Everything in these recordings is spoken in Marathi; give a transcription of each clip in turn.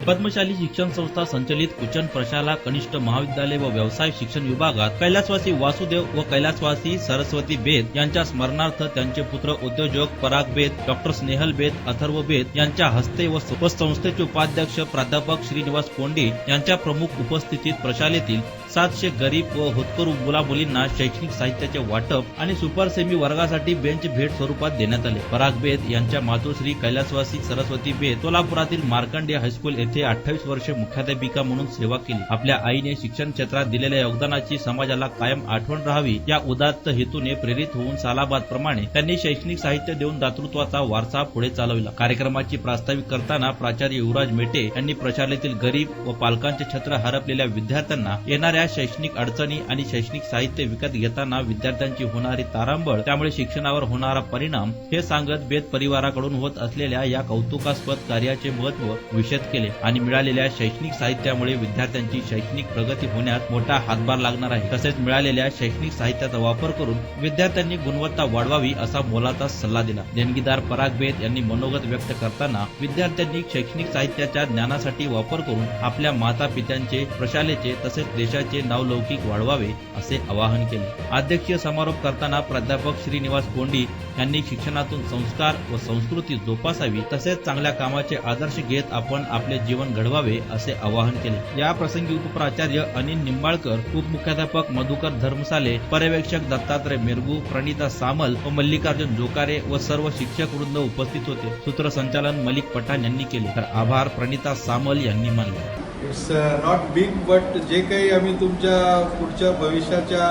पद्मशाली शिक्षण संस्था संचलित कुचन प्रशाला कनिष्ठ महाविद्यालय व व्यवसाय शिक्षण विभागात कैलासवासी वासुदेव व कैलासवासी सरस्वती बेद यांच्या स्मरणार्थ त्यांचे पुत्र उद्योजक पराग बेद, डॉक्टर स्नेहल बेद, अथर्व बेद यांच्या हस्ते व संस्थेचे उपाध्यक्ष प्राध्यापक श्रीनिवास कोंडी यांच्या प्रमुख उपस्थितीत प्रशालेतील 700 गरीब व होतकरू मुला मुलींना शैक्षणिक साहित्याचे वाटप आणि सुपर सेमी वर्गासाठी बेंच भेट स्वरूपात देण्यात आले। पराग बेद यांच्या मातोश्री कैलासवासी सरस्वती बेद सोलापुरातील मार्कंडे हायस्कूल येथे 28 वर्षे मुख्याध्यापिका म्हणून सेवा केली। आपल्या आईने शिक्षण क्षेत्रात दिलेल्या योगदानाची समाजाला कायम आठवण राहावी या उदात्त हेतूने प्रेरित होऊन सालाबाद प्रमाणे त्यांनी शैक्षणिक साहित्य देऊन दातृत्वाचा वारसा पुढे चालविला। कार्यक्रमाची प्रास्ताविक करताना प्राचार्य युवराज मेटे यांनी प्रशालेतील गरीब व पालकांचे छत्र हरपलेल्या विद्यार्थ्यांना येणाऱ्या शैक्षणिक अडचणी आणि शैक्षणिक साहित्य विकत घेताना विद्यार्थ्यांची होणारी तारांबळ त्यामुळे शिक्षणावर होणारा परिणाम हे सांगत बेद परिवाराकडून होत असलेल्या या कौतुकास्पद कार्याचे महत्त्व विशद केले आणि मिळालेल्या शैक्षणिक साहित्यामुळे विद्यार्थ्यांची शैक्षणिक प्रगती होण्यात मोठा हातभार लागणार आहे। तसेच मिळालेल्या शैक्षणिक साहित्याचा वापर करून विद्यार्थ्यांनी गुणवत्ता वाढवावी असा मोलाचा सल्ला दिला। देणगीदार पराग बेद यांनी मनोगत व्यक्त करताना विद्यार्थ्यांनी शैक्षणिक साहित्याच्या ज्ञानासाठी वापर करून आपल्या माता पित्यांचे, प्रशालेचे तसेच देशाचे नावलौकिक वाढवावे असे आवाहन केले। अध्यक्षीय समारोप करताना प्राध्यापक श्रीनिवास कोंडी यांनी शिक्षणातून संस्कार व संस्कृती जोपासावी तसेच चांगल्या कामाचे आदर्श घेत आपण आपले जीवन घडवावे असे आवाहन केले। या प्रसंगी उपप्राचार्य अनिल निंबाळकर, उपमुख्याध्यापक मधुकर धर्मसाले, पर्यवेक्षक दत्तात्रय मेरगू, प्रणिता सामल व मल्लिकार्जुन जोकारे व सर्व शिक्षक वृंद उपस्थित होते। सूत्रसंचालन मलिक पठाण यांनी केले तर आभार प्रणिता सामल यांनी मानले। इट्स नॉट बिग बट जे काही आम्ही तुमच्या पुढच्या भविष्याच्या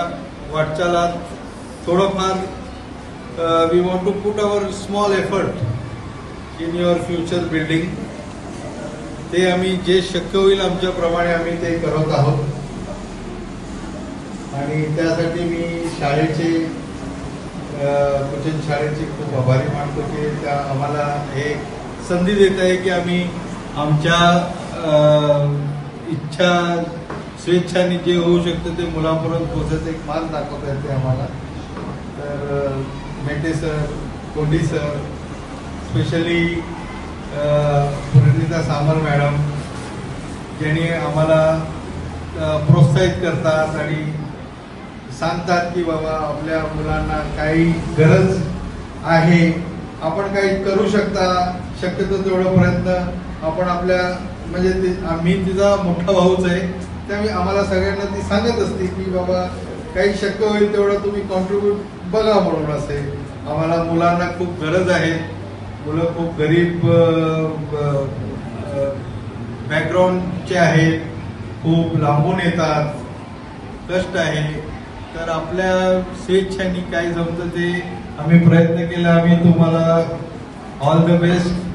वाटचालात थोडंफार we want to put our small effort in your future building, ते आम्ही जे शक्य होईल आमच्याप्रमाणे आम्ही ते करत आहोत आणि त्यासाठी मी शाळेचे कुचन शाळेचे खूप आभारी मानतो की त्या आम्हाला हे संधी देत आहे की आम्ही आमच्या इच्छा स्वेच्छाने जे होऊ शकतं ते मुलांपर्यंत पोहोचायचं एक मार्ग दाखवता येते आम्हाला। तर मेटे सर, कोंडी sir, specially Pranita Samal madam ज्यांनी आम्हाला प्रोत्साहित करतात आणि सांगतात की बाबा आपल्या मुलांना काही गरज आहे, आपण काही करू शकता, शक्यतो तेवढा प्रयत्न आपण आपल्या म्हणजे आम्ही तिचा मोठा भाऊच आहे त्यामुळे आम्हाला सगळ्यांना ती सांगत असते की बाबा काही शक्य होईल तेवढं तुम्ही कॉन्ट्रीब्यूट बघा म्हणून असे। आम्हाला मुलांना खूप गरज आहे, मुलं खूप गरीब बॅकग्राऊंडचे आहेत, खूप लांबून येतात, कष्ट आहे, तर आपल्या स्वेच्छांनी काय जमतं ते आम्ही प्रयत्न केला। आम्ही तुम्हाला ऑल द बेस्ट